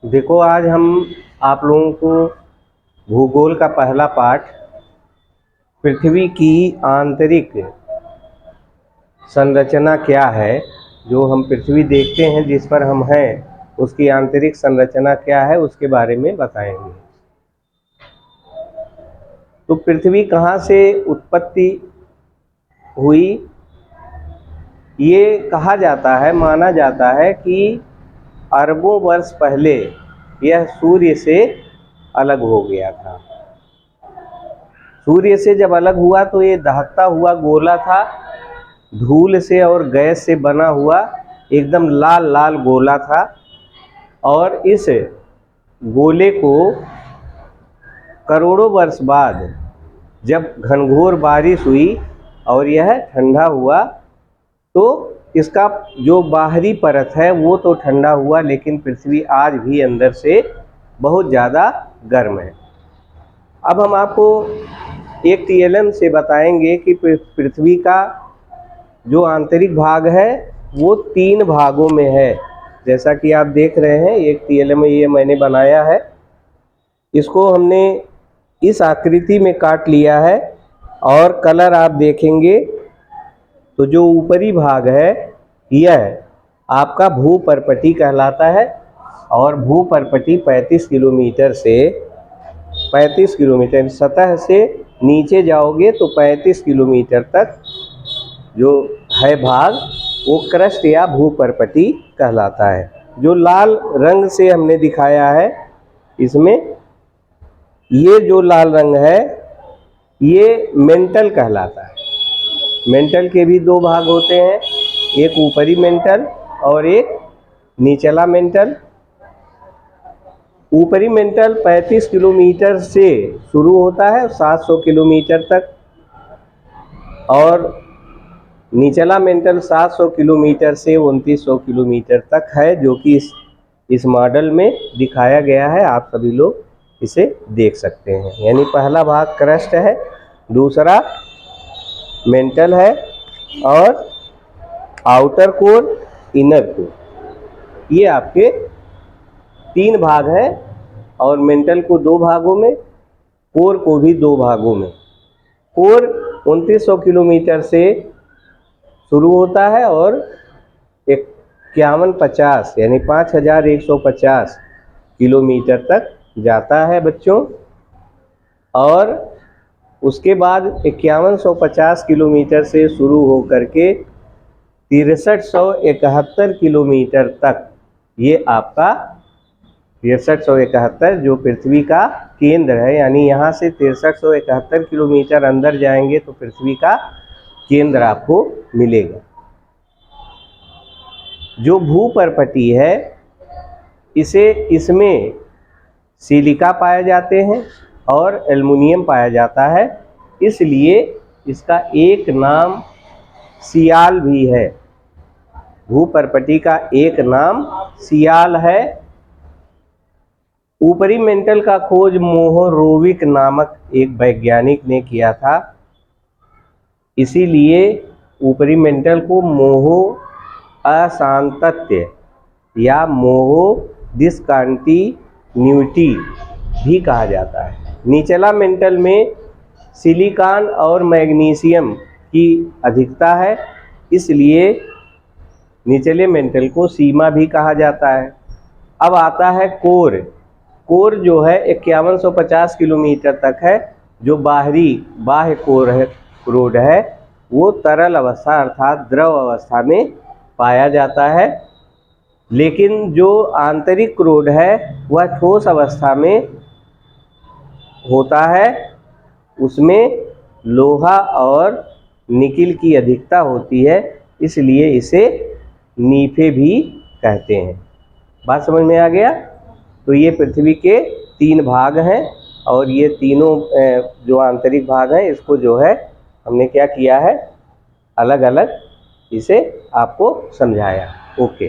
देखो, आज हम आप लोगों को भूगोल का पहला पाठ पृथ्वी की आंतरिक संरचना क्या है, जो हम पृथ्वी देखते हैं, जिस पर हम हैं, उसकी आंतरिक संरचना क्या है, उसके बारे में बताएंगे। तो पृथ्वी कहाँ से उत्पत्ति हुई? ये कहा जाता है, माना जाता है कि अरबों वर्ष पहले यह सूर्य से अलग हो गया था। सूर्य से जब अलग हुआ तो ये दहकता हुआ गोला था, धूल से और गैस से बना हुआ एकदम लाल लाल गोला था। और इस गोले को करोड़ों वर्ष बाद जब घनघोर बारिश हुई और यह ठंडा हुआ, तो इसका जो बाहरी परत है वो तो ठंडा हुआ, लेकिन पृथ्वी आज भी अंदर से बहुत ज़्यादा गर्म है। अब हम आपको एक TLM से बताएंगे कि पृथ्वी का जो आंतरिक भाग है वो 3 भागों में है। जैसा कि आप देख रहे हैं, एक TLM ये मैंने बनाया है, इसको हमने इस आकृति में काट लिया है। और कलर आप देखेंगे तो जो ऊपरी भाग है यह आपका भूपर्पटी कहलाता है। और भूपर्पटी 35 किलोमीटर से 35 किलोमीटर सतह से नीचे जाओगे तो 35 किलोमीटर तक जो है भाग, वो क्रस्ट या भूपर्पटी कहलाता है। जो लाल रंग से हमने दिखाया है, इसमें ये जो लाल रंग है ये मेंटल कहलाता है। मेंटल के भी 2 भाग होते हैं, एक ऊपरी मेंटल और एक निचला मेंटल। ऊपरी मेंटल 35 किलोमीटर से शुरू होता है 700 किलोमीटर तक, और निचला मेंटल 700 किलोमीटर से 2900 किलोमीटर तक है, जो कि इस मॉडल में दिखाया गया है। आप सभी लोग इसे देख सकते हैं। यानी पहला भाग क्रस्ट है, दूसरा मेंटल है, और आउटर कोर, इनर कोर, ये आपके 3 भाग हैं। और मेंटल को 2 भागों में, कोर को भी 2 भागों में। कोर 2900 किलोमीटर से शुरू होता है और 5150 यानी 5150 किलोमीटर तक जाता है बच्चों। और उसके बाद 5150 किलोमीटर से शुरू होकर के 6371 किलोमीटर तक ये आपका 6371 जो पृथ्वी का केंद्र है, यानी यहाँ से 6371 किलोमीटर अंदर जाएंगे तो पृथ्वी का केंद्र आपको मिलेगा। जो भूपर्पटी है इसमें सिलिका पाए जाते हैं और एल्युमिनियम पाया जाता है, इसलिए इसका एक नाम सियाल भी है। भूपर्पटी का एक नाम सियाल है। ऊपरी मेंटल का खोज मोहोरोविक नामक एक वैज्ञानिक ने किया था, इसीलिए ऊपरी मेंटल को मोहो असांतत्य या मोहो डिसकंटिन्यूटी भी कहा जाता है। निचला मेंटल में सिलिकॉन और मैग्नीशियम की अधिकता है, इसलिए निचले मेंटल को सीमा भी कहा जाता है। अब आता है कोर। कोर जो है 5150 किलोमीटर तक है। जो बाह्य कोर है वो तरल अवस्था अर्थात द्रव अवस्था में पाया जाता है, लेकिन जो आंतरिक क्रोड है वह ठोस अवस्था में होता है। उसमें लोहा और निकिल की अधिकता होती है, इसलिए इसे नीफे भी कहते हैं। बात समझ में आ गया? तो ये पृथ्वी के 3 भाग हैं, और ये तीनों जो आंतरिक भाग हैं इसको जो है हमने क्या किया है, अलग अलग इसे आपको समझाया। ओके।